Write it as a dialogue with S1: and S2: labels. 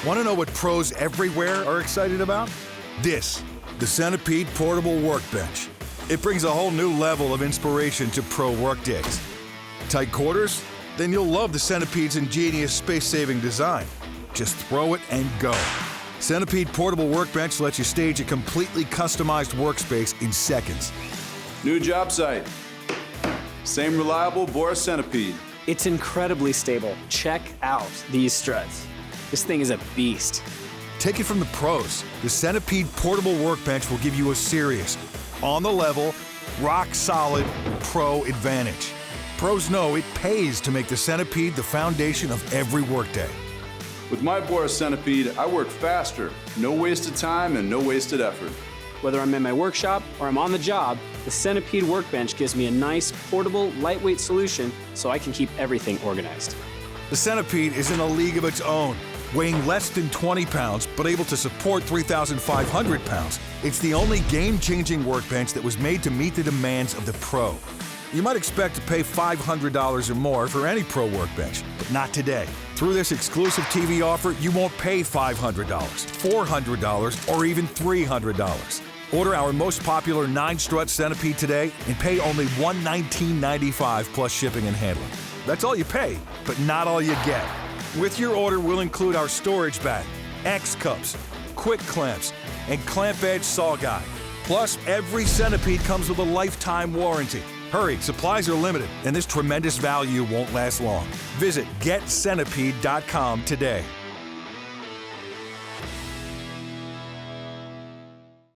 S1: Want to know what pros everywhere are excited about? This, the Centipede Portable Workbench. It brings a whole new level of inspiration to pro workdays. Tight quarters? Then you'll love the Centipede's ingenious space-saving design. Just throw it and go. Centipede Portable Workbench lets you stage a completely customized workspace in seconds.
S2: New job site. Same reliable BORA Centipede.
S3: It's incredibly stable. Check out these struts. This thing is a beast.
S1: Take it from the pros. The Centipede Portable Workbench will give you a serious, on the level, rock solid pro advantage. Pros know it pays to make the Centipede the foundation of every workday.
S2: With my BORA Centipede, I work faster. No wasted time and no wasted effort.
S3: Whether I'm in my workshop or I'm on the job, the Centipede Workbench gives me a nice, portable, lightweight solution so I can keep everything organized.
S1: The Centipede is in a league of its own, weighing less than 20 pounds, but able to support 3,500 pounds. It's the only game-changing workbench that was made to meet the demands of the pro. You might expect to pay $500 or more for any pro workbench, but not today. Through this exclusive TV offer, you won't pay $500, $400, or even $300. Order our most popular 9-strut Centipede today and pay only $119.95 plus shipping and handling. That's all you pay, but not all you get. With your order, we'll include our storage bag, X-cups, quick clamps, and clamp edge saw guide. Plus, every Centipede comes with a lifetime warranty. Hurry, supplies are limited, and this tremendous value won't last long. Visit GetCentipede.com today.